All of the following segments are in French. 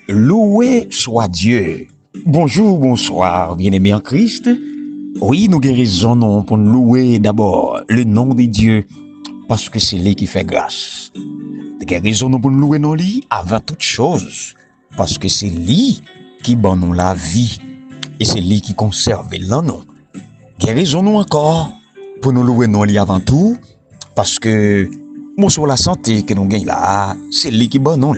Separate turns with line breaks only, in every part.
Loué soit Dieu. Bonjour, bonsoir, bien-aimés en Christ. Oui, nous guérissons pour nous louer d'abord le nom de Dieu, parce que c'est lui qui fait grâce. Nous guérissons pour nous louer nos lits avant toute chose, parce que c'est lui qui donne nous la vie, et c'est lui qui conserve l'anneau. Guérissons-nous encore pour nous louer nos lits avant tout, parce que nous sur la santé que nous gagnons là, c'est lui qui donne nous.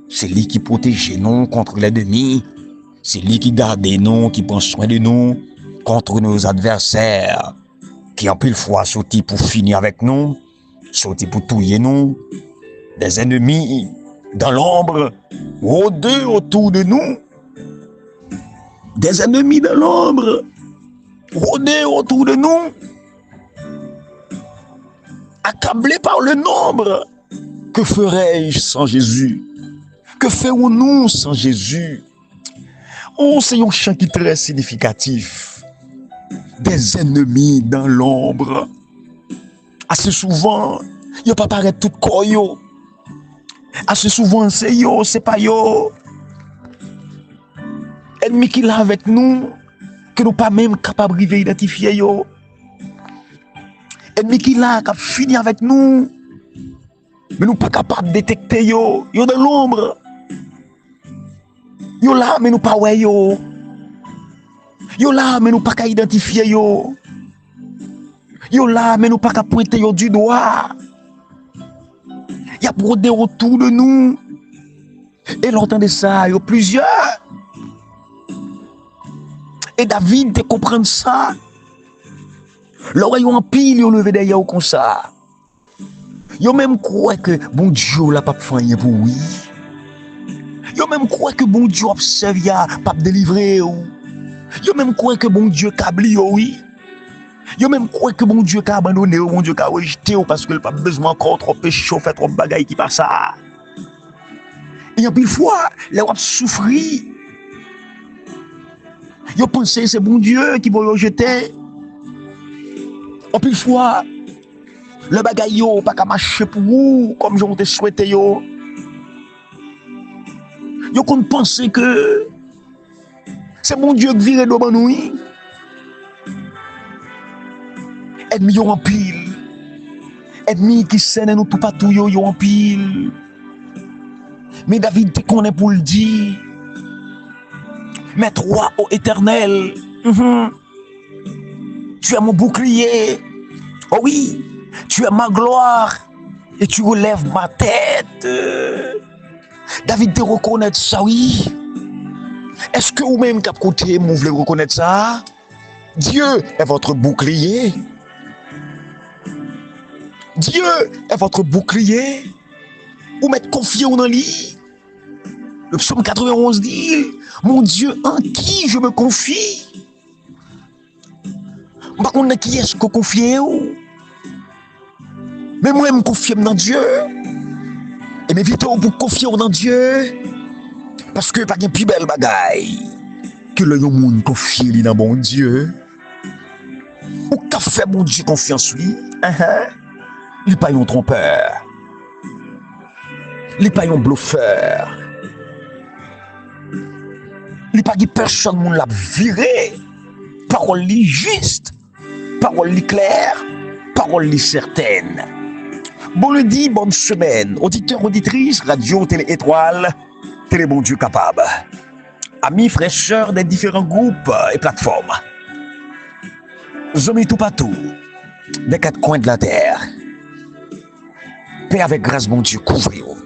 C'est lui qui protège nous contre les ennemis. C'est lui qui garde nous, qui prend soin de nous contre nos adversaires, qui en pile fois sorti pour finir avec nous, sorti pour tuer nous, des ennemis dans l'ombre, rôdeux autour de nous, des ennemis dans l'ombre, rôdeux autour de nous, accablés par le nombre. Que ferais-je sans Jésus? Que ferons-nous sans Jésus? Oh, c'est un chant qui est très significatif. Des ennemis dans l'ombre. Assez souvent, il pas paraître tout corps yo. Assez souvent, c'est yo, c'est pas yo. Ennemi qui là avec nous, que nous pas même capables d'identifier yo. Ennemi qui là, qui a fini avec nous, mais nous pas capables de détecter yo. Yo dans l'ombre. Yo là, mais nous pas ouais yo. Yo là, mais nous pas qu'à identifier yo. Yo là, mais nous pas qu'à pointer yo du doigt. Y a brodé autour de nous. Et l'entend de ça, yo plusieurs. Et David te comprend ça. L'oreille en pile, yo levé derrière comme ça. Yo même croit que bon Dieu l'a pas fait rien pour oui. Yo même croit que bon Dieu observe ya pas délivrer ou. Yo même croit que bon Dieu câble oui. Yo même croit que bon Dieu a abandonné ou bon Dieu a rejeté ou parce que il pas besoin encore trop péché fait trop bagaille qui passe ça. Et en pile fois, les ont souffri. Yo pensé c'est bon Dieu qui va rejeter. En pile fois, le bagaille yo pas qu'à marcher pour vous comme j'en te souhaité yo. Yo qu'on pense que c'est mon Dieu qui vire devant nous. Ennemi yo en pile. Ennemi qui sène nous tout partout yo en pile. Mais David te connaît pour le dire. Mais toi, ô Éternel, tu es mon bouclier. Oh oui, tu es ma gloire et tu relèves ma tête. David te reconnaît ça, oui. Est-ce que vous-même, cap côté, vous voulez reconnaître ça? Dieu est votre bouclier. Dieu est votre bouclier. Vous mettez confiance dans lui. Le psaume 91 dit, mon Dieu en qui je me confie. Par contre, qui est-ce que vous confiez? Mais moi, je me confie dans Dieu. Et m'évitons pour confier dans Dieu. Parce que pas de plus belle bagaille que le monde confie dans bon Dieu. Ou qu'a fait mon Dieu confiance lui? Il n'est pas un trompeur. Il n'est pas un bluffeur. Il n'est pas de personne qui l'a viré. Parole li juste. Parole li claire. Parole li certaine. Bon lundi, bonne semaine. Auditeurs, auditrices, radio, télé étoile, télé bon Dieu capable. Amis, frères, sœurs des différents groupes et plateformes. Amis tout partout, des quatre coins de la terre. Paix avec grâce, mon Dieu, couvrez-vous.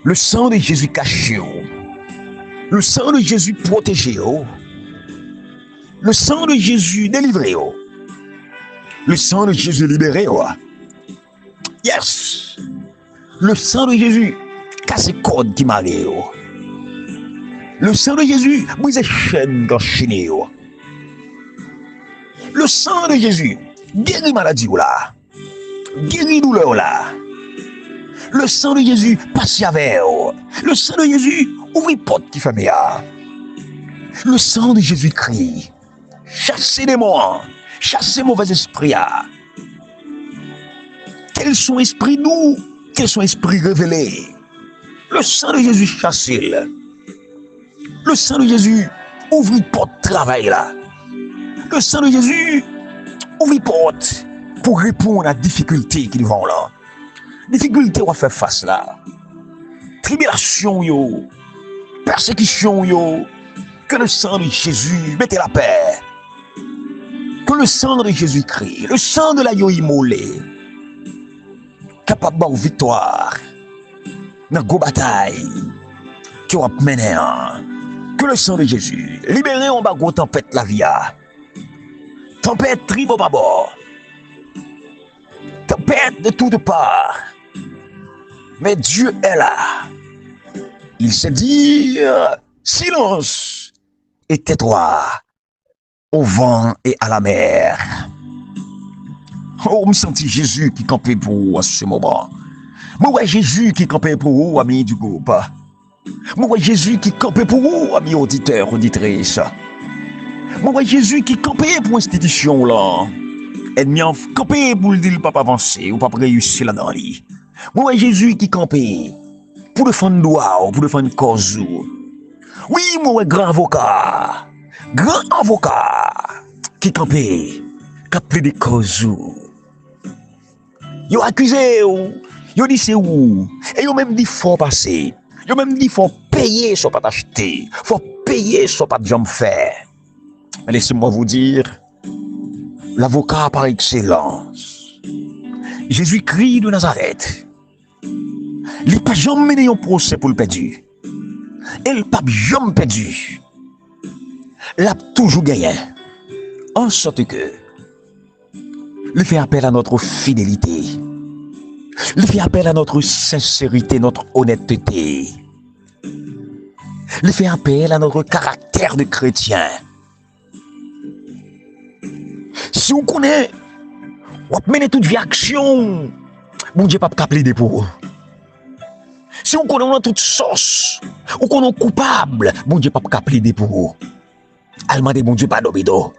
Le sang de Jésus cachez-vous. Le sang de Jésus protégez-vous. Le sang de Jésus délivrez-vous. Le sang de Jésus libérez-vous. Yes! Le sang de Jésus casse les cordes qui marient. Le sang de Jésus brise les chaînes d'enchaîner. Le sang de Jésus guérit maladie là. Guérit douleur là. Le sang de Jésus passe avec. Le sang de Jésus ouvre porte qui ferme. Le sang de Jésus crie. Chassez les démons. Chassez mauvais esprits. Quels sont esprits nous? Quels sont esprits révélés? Le sang de Jésus chasse. Le sang de Jésus ouvre porte travail là. Le sang de Jésus ouvre porte pour répondre à la difficulté qui vont là. Difficulté on va faire face là. Tribulation yo, persécution yo. Que le sang de Jésus mette la paix. Que le sang de Jésus-Christ, le sang de l'agneau immolé, capable de victoire dans la bataille qui va mener. Que le sang de Jésus libéré en bas de tempête la vie. Tempête tribo bord. Tempête de toutes parts. Mais Dieu est là. Il s'est dit silence et tais-toi au vent et à la mer. Oh, me senti Jésus qui campait pour vous à ce moment. Moi, Jésus qui campait pour vous, amis du groupe. Moi, Jésus qui campait pour vous, amis auditeurs, auditrices. Moi, Jésus qui campait pour l'institution là. Ennemi en campé pour le dire pas avancer ou pas réussir là-dedans. Moi, Jésus qui campait pour défendre droit, pour défendre cause. Oui, moi, grand avocat qui campait, qui a plaidé cause. Yo accusé, yo dit c'est où, et yo même dit faut passer, yo même dit faut payer soit pas acheter, faut payer soit pas de jambe faire. Mais laissez-moi vous dire, l'avocat par excellence, Jésus-Christ de Nazareth, il n'a pas jamais mené un procès pour le perdu. Il n'a pas jamais perdu. Il a toujours gagné. En sorte que, il fait appel à notre fidélité. Il fait appel à notre sincérité, notre honnêteté. Il fait appel à notre caractère de chrétien. Si on connaît, on mène toute vie action, bon Dieu pas plaider pour vous. Si on connaît toute sauce, ou qu'on est coupable, bon Dieu pas plaider pour vous. Al demander bon Dieu pardon bédo.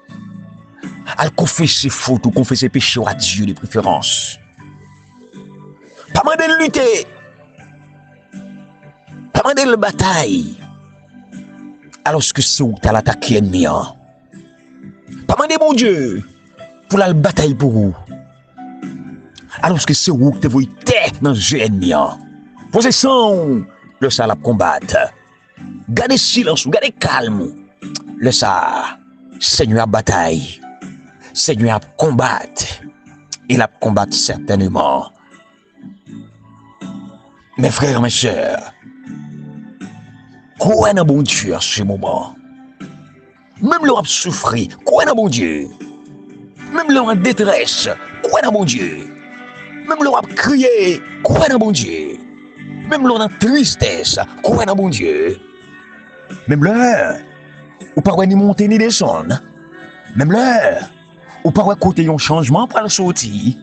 Al confesser faute ou confesser péché à Dieu de préférence. Pas demander de lutter. Pas demander de bataille. Alors que c'est où tu as l'attaqué ennemi. Pas demander bon Dieu pour la bataille pour vous. Alors que c'est où tu veux être dans le jeu ennemi. Possession, le ça la combattre. Gardez silence, gardez calme. Le ça, Seigneur a bataille. Seigneur a combattre. Il a combattre certainement. Mes frères, mes sœurs, croyez dans bon Dieu à ce moment. Même l'on a souffert, croyez dans bon Dieu. Même l'on a détresse, croyez dans bon Dieu. Même l'on a crié, croyez dans bon Dieu. Même l'on a tristesse, croyez dans bon Dieu. Même l'heure, ou pas ni monter ni descendre. Même l'heure, ou pas côté un changement pour le sortir.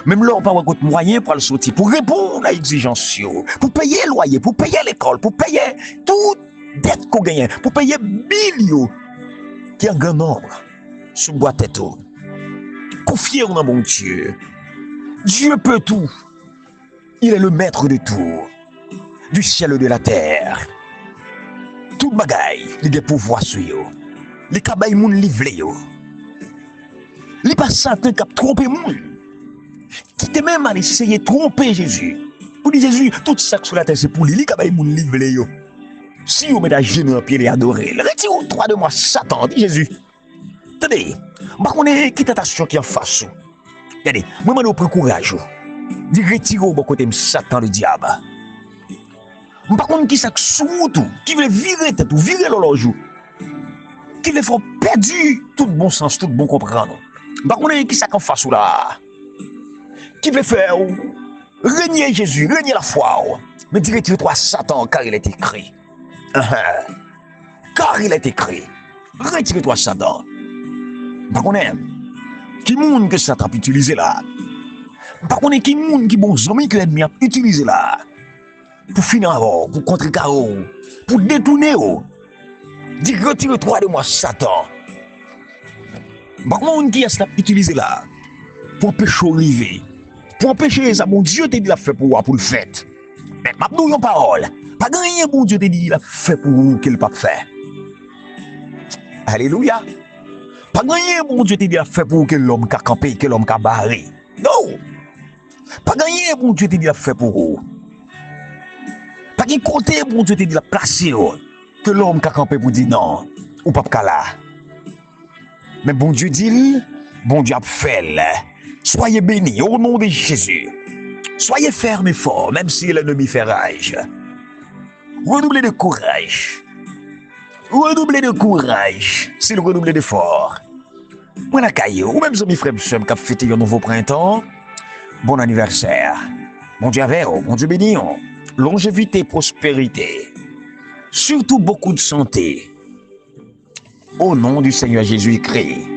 Même là, on peut avoir d'autres moyens pour le sortir, pour répondre à l'exigence, pour payer le loyer, pour payer l'école, pour payer toute dette qu'on gagne, pour payer billes qui est un grand nombre sous bois tête. Confiez-vous dans mon Dieu. Dieu peut tout. Il est le maître de tout, du ciel et de la terre. Tout bagaille, il a pouvoir sur eux. Les cabaye moun livré yo. Les pas Satan qui a trompé moun. Qui te même à essayer de tromper Jésus. Pour dire Jésus, tout ça sur la terre c'est pour lui, les cabaye moun livré yo. Si vous mettez à genoux en pied et adorez, retirez-vous droit de moi Satan, dit Jésus. Attendez, je connais qui tentation qui en face. Regardez, moi je prends courage. Dis retirez-vous de côté Satan le diable. Par contre, qui s'est sous tout, qui veut virer tête ou virer l'horloge, qui veut faire perdre tout bon sens, tout bon comprendre. Par contre, qui s'est en face là, qui veut faire régner Jésus, régner la foi, mais dis retire-toi Satan, car il est écrit. Car il est écrit. Retire-toi Satan. Par contre, qui monde que Satan peut utiliser là? Par contre, qui monde qui bon zombie que l'ennemi a utilisé là? Pour finir avant, pour contrer Caro, pour détourner. Dis retire-toi de moi, Satan. Par contre, qui a utilisé là? Pour empêcher arriver. Pour empêcher ça, mon Dieu t'a dit la fait pour le fait. Mais m'a dit une parole. Pas rien bon Dieu te dit il a fait pour vous qu'il pas fait. Alléluia. Pas rien bon Dieu te dit il a fait pour vous que l'homme qu'a campé, que l'homme qu'a barré. Non. Pas rien bon Dieu te dit il a fait pour vous. Pas qu'un côté bon Dieu te dit il a placé que l'homme qu'a campé pour dire non ou pas là. Mais bon Dieu dit, bon Dieu a fait. Soyez bénis au nom de Jésus. Soyez fermes et forts, même si l'ennemi fait rage. Redoublez de courage. Redoublez de courage, s'il redoublez d'efforts. Moi la caillou, ou même mes frères qui ont fêté un nouveau printemps, bon anniversaire. Bon Dieu avec vous, bon Dieu béni. Longévité, prospérité. Surtout beaucoup de santé. Au nom du Seigneur Jésus-Christ.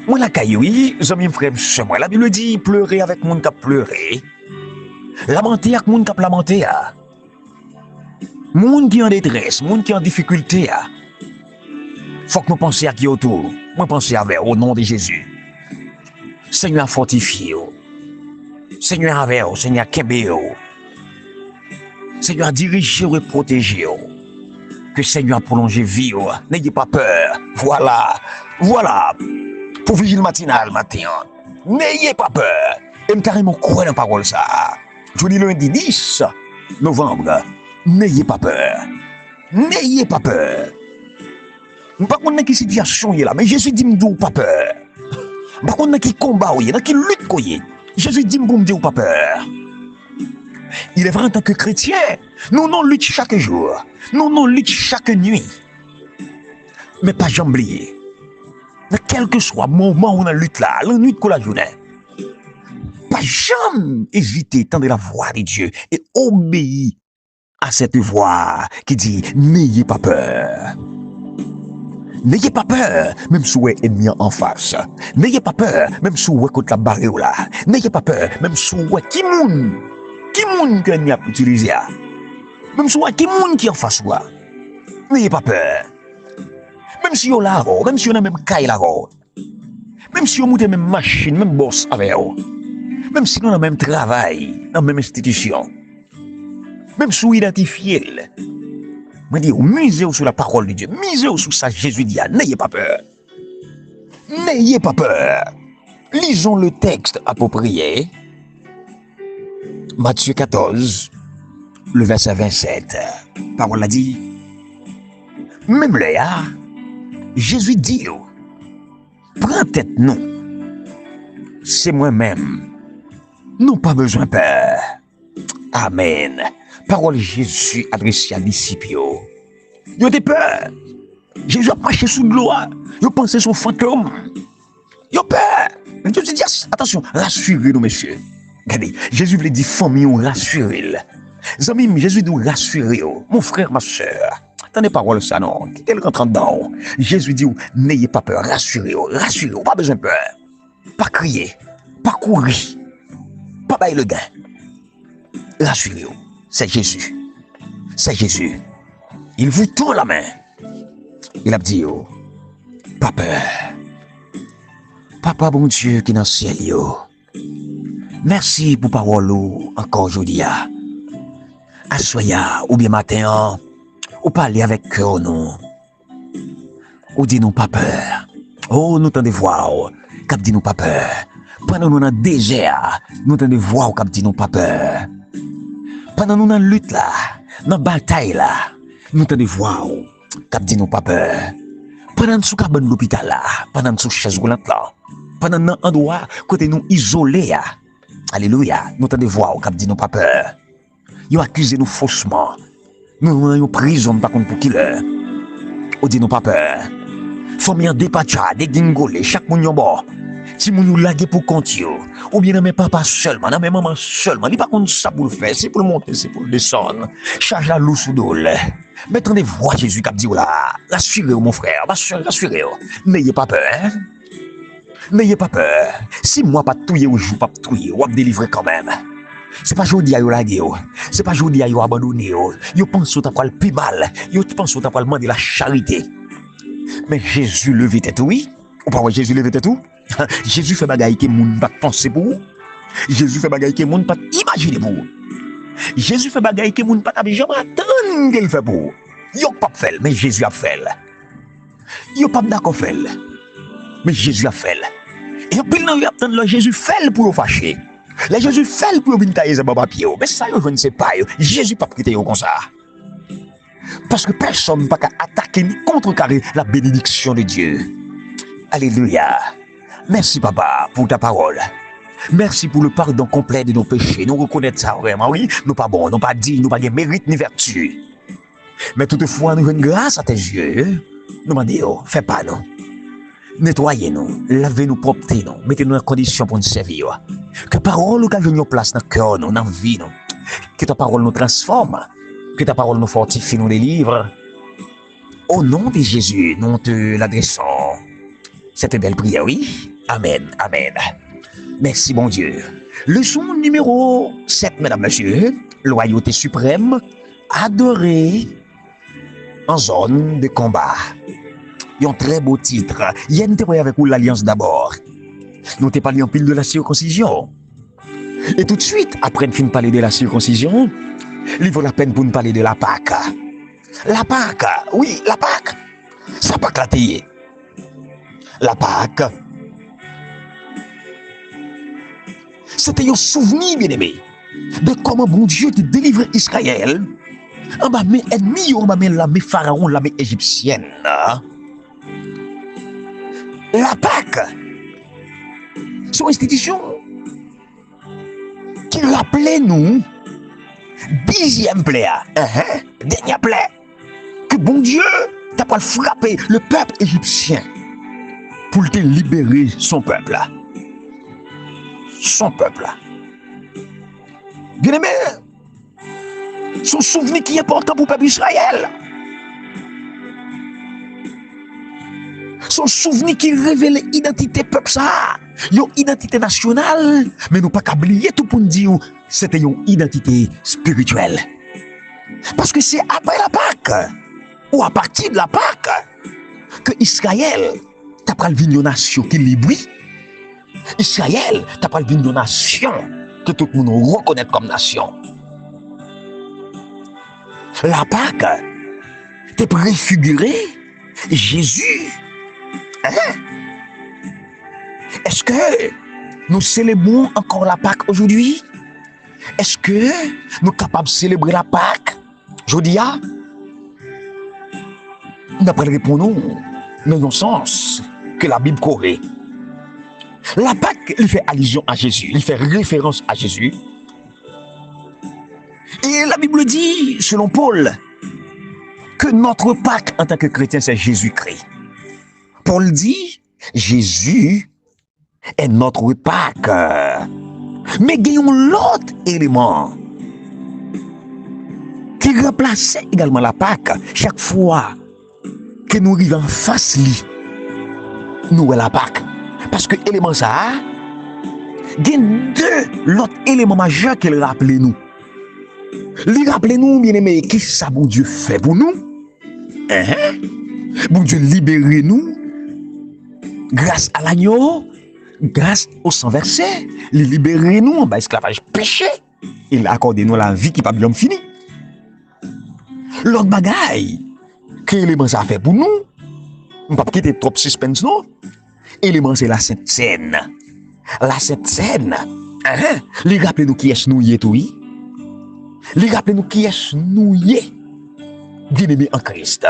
Moi la caillou, oui, mes frères chez moi, la Bible dit, pleurer avec monde qui a pleuré. Lamenter avec monde qui a lamenté. Monde qui est en détresse, monde qui est en difficulté. Faut que nous pensions à qui autour. Moi penser avec au nom de Jésus. Seigneur fortifie. Seigneur avec, Seigneur kembe. Seigneur dirige et protéger. Que Seigneur prolonge vie. N'ayez pas peur. Voilà. Pour vigile matinal matin. N'ayez pas peur. Et me carrément croire dans la parole ça. Je dis lundi 10 novembre. N'ayez pas peur. N'ayez pas peur. Par contre, dans quelle situation il est là, mais Jésus dit m'dou pas peur. Par contre, dans quel combat il est, dans quelle lutte il est, Jésus dit m'dou pas peur. Il est vrai en tant que chrétien, nous luttons chaque jour, nous luttons chaque nuit. Mais pas jamais oublier. Mais quel que soit le moment où on a lutte là, la nuit de la journée, pas jamais hésiter tendre la voix de Dieu et obéir à cette voix qui dit n'ayez pas peur. N'ayez pas peur, même si vous êtes ennemi en face. N'ayez pas peur, même si vous êtes contre la barrière là. N'ayez pas peur, même si vous êtes qui moun que l'ennemi a utilisé. Même si vous êtes qui moun qui en face là. N'ayez pas peur. Même si vous êtes là, même si vous êtes même caille là, même si vous êtes même machine, même boss avec vous, même si vous êtes même travail, dans la même institution, même si vous identifiez. Je dis, misez sur la parole de Dieu, misez sur ça, Jésus dit, n'ayez pas peur. N'ayez pas peur. Lisons le texte approprié. Matthieu 14, le verset 27. Parole a dit, même là, Jésus dit, prends tête nous. C'est moi-même. Nous pas besoin de peur. Amen. Parole Jésus adressée à disciples. Ils ont des peur. Jésus a marché sous de l'eau. Ils pensaient son fantôme. Ils ont peur. Dieu dit, attention, rassurez-nous, messieurs. Regardez, Jésus voulait dire famille, rassurez-le. Amis, Jésus dit rassurez, mon frère, ma soeur. Attendez parole ça, non. Quittez le rentrant dedans. Jésus dit, n'ayez pas peur, rassurez, pas besoin de peur. Pas crier, pas courir, pas bailler le gain. Rassurez-vous. C'est Jésus. C'est Jésus. Il vous tend la main. Il a dit, pas peur. Papa bon Dieu qui est dans le ciel, merci pour parole encore aujourd'hui. Assoya ou bien matin, ou parler avec cœur non. Ou dit nous pas peur. Oh, nous t'en de voir, cap dit nous pas peur. Pendant nous dans le désert, nous t'en de voir, cap dit nous pas peur. Pendant nous dans la lutte là, dans la bataille là, nous t'en de voir, cap dit nous pas peur. Pendant nous sous cabane l'hôpital là, pendant nous sous chaise roulante là, pendant nous endroit côté nous isolés là. Alléluia, nous t'en de voir, cap dit nous pas peur. Ils accusent nous faussement. Nous en prison par contre pour qui l'heure. On dit nous pas peur. Famille en dépacha, des gingolés, chaque moun yon bord. Si moun yon lagué pour compte yo. Ou bien non mais papa seulement, non mais maman seulement. Il pas contre ça pour le faire, c'est pour le monter, c'est pour le descendre. Charge la loup sous dole. Mettons des voix Jésus qui dit là. Rassurez-vous mon frère, rassurez-vous. N'ayez pas peur, hein. N'ayez pas peur. Si moi pas touyer ou joue pas touyer, ou délivrer quand même. C'est pas jodi à yo lagué yo. C'est pas jodi à yo abandonné yo. Yo pense au tapal plus mal. Yo pense au tapal demander la charité. Mais Jésus levé tête oui. Ou pas Jésus levé tête tout? Jésus fait bagaille que moun pas penser pour vous. Jésus fait bagaille que moun pas imaginer pour vous. Jésus fait bagaille que moun pas jamais attendre qu'il fait pour. Yo pas fait, mais Jésus a fait. Yo pas d'accord fait, mais Jésus a fait. Et puis nan yo attendre Jésus fait pour yo fâcher. Là Jésus fait pour venir tailler ça papier. Mais ça yo je ne sais pas yo. Jésus pas prêter yo comme ça. Parce que personne pas attaquer ni contrecarrer la bénédiction de Dieu. Alléluia. Merci papa pour ta parole. Merci pour le pardon complet de nos péchés. Nous reconnaissons ça vraiment, oui. Nous pas bon, nous pas dit, nous pas de mérite ni vertu. Mais toutefois, nous avons grâce à tes yeux. Nous demandons, fais pas nous. Nettoyez-nous, lavez-nous, proptez-nous, mettez-nous en condition pour nous servir. Que parole nous gagne place dans le cœur, dans la vie, nous. Que ta parole nous transforme. Que ta parole nous fortifie, nous délivre. Au nom de Jésus, nous te l'adressons. Cette belle prière, oui. Amen, amen. Merci, bon Dieu. Leçon numéro 7, mesdames, messieurs. Loyauté suprême, adorer en zone de combat. Il y a un très beau titre. Il y a une théorie avec vous l'Alliance d'abord. Nous t'ai parlé en pile de la circoncision. Et tout de suite, après de parler de la circoncision, il vaut la peine pour nous parler de la Pâque. La Pâque, oui, la Pâque. Ça Pâque la théier. La Pâque. C'était un souvenir, bien-aimé, de comment bon Dieu te délivre Israël en bas mes ennemis, en bas mes pharaons, la mes égyptienne. La Pâque, c'est une institution qui rappelait nous, 10e plaie, dernier plaie, que bon Dieu t'a pas frappé le peuple égyptien pour te libérer son peuple. Son peuple. Bien aimé, son souvenir qui est important pour le peuple d'Israël. Son souvenir qui révèle l'identité peuple ça. Une identité nationale, mais nous pas qu'à oublier tout pour nous dire c'était une identité spirituelle. Parce que c'est après la Pâque, ou à partir de la Pâque, que Israël t'a pris une nation qui libre. Israël t'a pris une nation que tout le monde reconnaît comme nation. La Pâque t'est préfiguré Jésus. Est-ce que nous célébrons encore la Pâque aujourd'hui? Est-ce que nous sommes capables de célébrer la Pâque aujourd'hui? D'après le répondons, dans le sens que la Bible corrige. La Pâque, il fait allusion à Jésus, il fait référence à Jésus. Et la Bible dit, selon Paul, que notre Pâque en tant que chrétien, c'est Jésus-Christ. Paul dit, Jésus est notre Pâque. Mais il y a l'autre élément qui remplace également la Pâque. Chaque fois que nous arrivons en face, nous avons la Pâque. Parce que l'élément ça, il y a deux l'autre élément majeur qu'il rappelle nous. Il rappelle nous, bien aimé, qu'est-ce que ça, bon Dieu, fait pour nous? Bon Dieu, libérez nous grâce à l'agneau, grâce au sang versé. Il libérez nous en bas esclavage péché. Il accorde nous la vie qui n'est pas bien finie. L'autre bagaille, que l'élément ça fait pour nous, on ne peut pas quitter trop suspense, non? L'élément, c'est la Sainte Seine. La Sainte Seine. Les rappelez-nous qui est nouillé, oui. Les rappelez-nous qui est nouillé. Bien-aimé en Christ.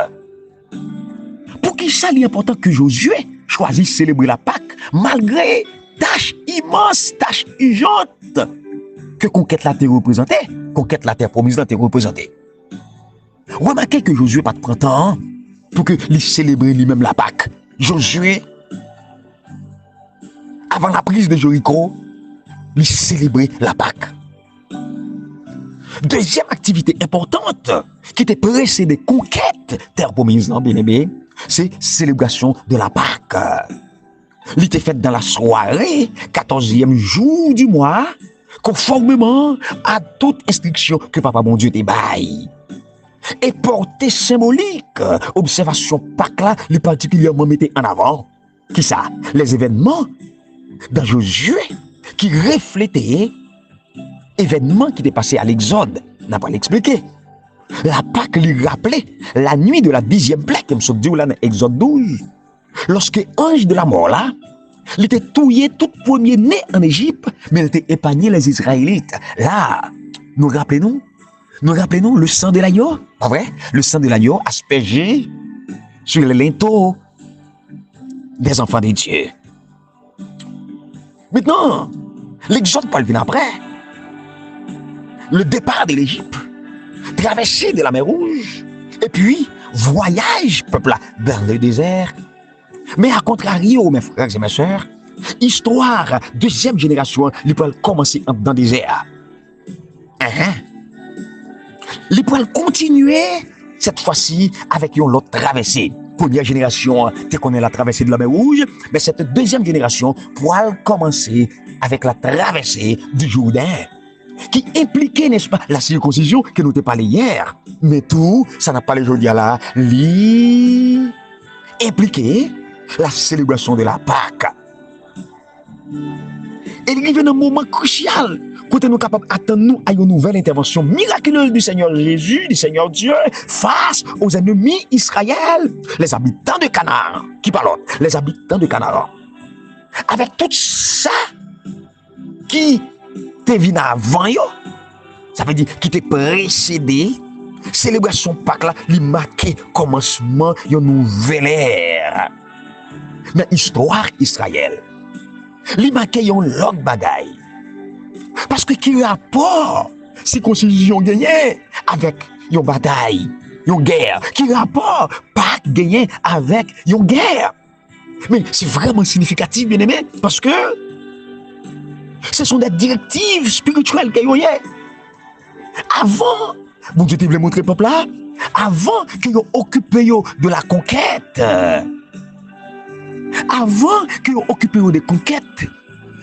Pour qui ça est important que Josué choisisse de célébrer la Pâque, malgré tâche immense, tâche urgente que conquête la terre représentait, conquête la terre promise la terre représentée. Remarquez que Josué pas de printemps pour que lui célèbre lui-même la Pâque. Josué, avant la prise de Jéricho, lui célébrer la Pâque. Deuxième activité importante qui était précédée conquête terre promise, bien aimé, c'est célébration de la Pâque. Il était fait dans la soirée, 14e jour du mois, conformément à toute instruction que Papa bon Dieu te baille. Et portée symbolique, observation Pâque là, les particulièrement mettait en avant. Qui ça? Les événements dans Josué qui reflétaient événement qui était passé à l'Exode, n'a pas l'expliqué. La Pâque lui rappelait la nuit de la 10e plaie, comme se dit là dans Exode 12, lorsque l'ange de la mort là, il était touillé tout premier-né en Égypte, mais il était épargné les Israélites. Là, nous rappelons le sang de l'agneau, pas vrai? Le sang de l'agneau aspergé sur les linteaux des enfants de Dieu. Maintenant, l'Exode parle bien après. Le départ de l'Égypte, traversée de la mer Rouge, et puis voyage, peuple là, vers le désert. Mais à contrario, mes frères et mes sœurs, histoire, deuxième génération, ils peuvent commencer dans le désert. Ils peuvent continuer, cette fois-ci, avec une autre traversée. Première génération, tu connais la traversée de la mer Rouge, mais cette deuxième génération pourra commencer avec la traversée du Jourdain, qui impliquait, n'est-ce pas, la circoncision que nous t'ai parlé hier. Mais tout, ça n'a pas les aujourd'hui là, impliqué la célébration de la Pâque. Et il arrive un moment crucial, quand nous sommes capables d'attendre à une nouvelle intervention miraculeuse du Seigneur Jésus, du Seigneur Dieu, face aux ennemis Israël, les habitants de Canaan. Qui parlent? Les habitants de Canaan. Avec tout ça qui te venu avant, ça veut dire qui te précédé, célébration Pâques là, il marquait commencement d'une nouvelle ère. Dans l'histoire Israël, il marquait une longue bagaille. Parce que qui rapport circoncision gagné avec une bataille, une guerre, qui rapport Pâques gagné avec une guerre. Mais c'est vraiment significatif, bien aimé, parce que ce sont des directives spirituelles qu'il y a. Avant, bon Dieu te voulait montrer peuple là, avant qu'ils occupé de la conquête, avant qu'ils occupé des conquêtes,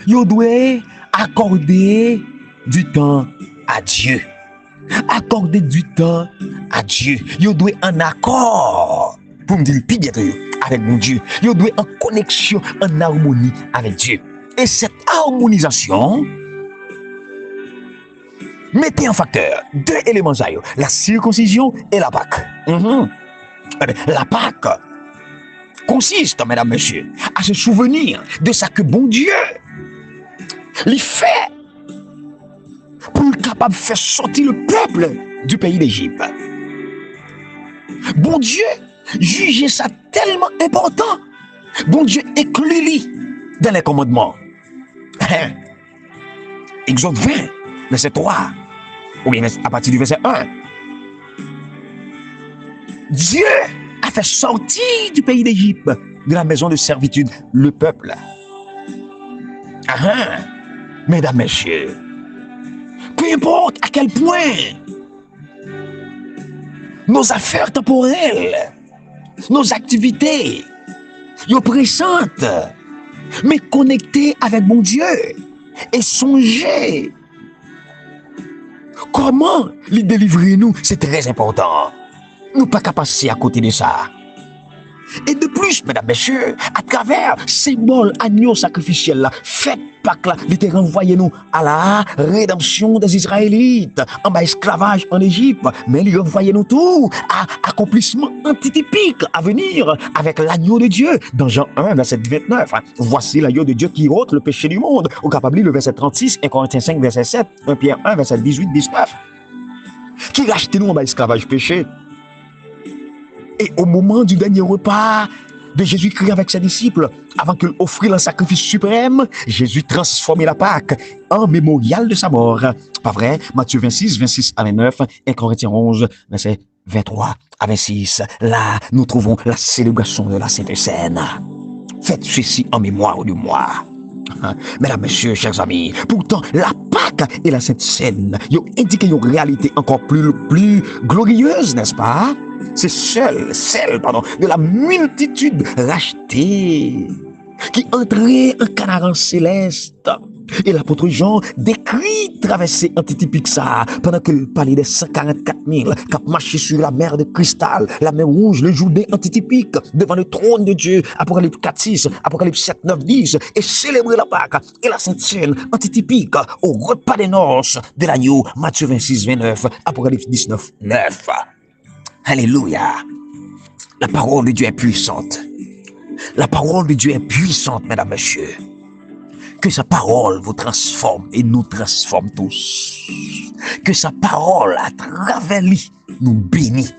ils doivent accorder du temps à Dieu. Accorder du temps à Dieu. Ils doivent en accord, pour me dire plus bientôt, avec mon Dieu. Ils doivent en connexion, en harmonie avec Dieu. Et cette harmonisation mettez en facteur deux éléments, la circoncision et la Pâque. La Pâque consiste, mesdames, messieurs, à se souvenir de ça que bon Dieu lui fait pour être capable de faire sortir le peuple du pays d'Égypte. Bon Dieu jugeait ça tellement important. Bon Dieu inclut dans les commandements. Exode 20, verset 3, ou bien à partir du verset 1. Dieu a fait sortir du pays d'Égypte, de la maison de servitude, le peuple. Mesdames, messieurs, peu importe à quel point nos affaires temporelles, nos activités, sont pressantes, mais connectées avec mon Dieu et songer comment les délivrer nous, c'est très important. Nous pas qu'à passer à côté de ça. Et de plus, mesdames, messieurs, à travers ces bols agneaux sacrificiels là, faites Pâques là, il était renvoyé nous à la rédemption des Israélites, en bas esclavage en Égypte, mais il renvoyait nous tout à accomplissement antitypique à venir avec l'agneau de Dieu. Dans Jean 1, verset 29, voici l'agneau de Dieu qui ôte le péché du monde. Au capable le verset 36, 1 Corinthiens 5, verset 7, 1 Pierre 1, verset 18, 19. Qui rachetait nous en bas esclavage péché. Et au moment du dernier repas de Jésus-Christ avec ses disciples, avant qu'il offrit le sacrifice suprême, Jésus transformait la Pâque en mémorial de sa mort. Pas vrai? Matthieu 26, 26 à 29, et Corinthiens 11, verset 23 à 26. Là, nous trouvons la célébration de la Sainte Seine. Faites ceci en mémoire de moi. Mesdames, messieurs, chers amis, pourtant, la Pâque et la Sainte Seine ont indiqué une réalité encore plus glorieuse, n'est-ce pas? C'est celle de la multitude rachetée qui entrait en Canaan céleste Et l'apôtre Jean décrit traverser antitypique ça pendant qu'il parlait des 144 000 qui ont marché sur la mer de cristal, la mer rouge, le Jourdain antitypique devant le trône de Dieu, Apocalypse 4, 6, Apocalypse 7, 9, 10, et célébrer la Pâque et la Sainte Seine antitypique au repas des noces de l'agneau, Matthieu 26, 29, Apocalypse 19, 9. Alléluia. La parole de Dieu est puissante. La parole de Dieu est puissante, mesdames, messieurs. Que sa parole vous transforme et nous transforme tous. Que sa parole, à travers lui, nous bénit.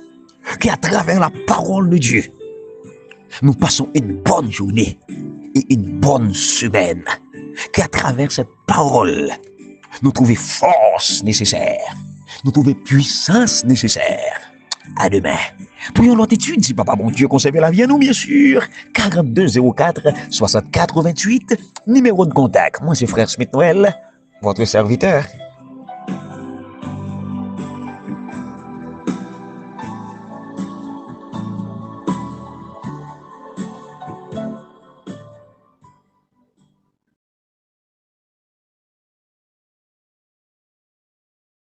Qu'à travers la parole de Dieu, nous passons une bonne journée et une bonne semaine. Qu'à travers cette parole, nous trouvons force nécessaire. Nous trouvons puissance nécessaire. À demain. Prions l'autre étude, si papa mon Dieu conserve la vie à nous, bien sûr. 4204 64 28, numéro de contact. Moi, c'est Frère Smith Noël, votre serviteur.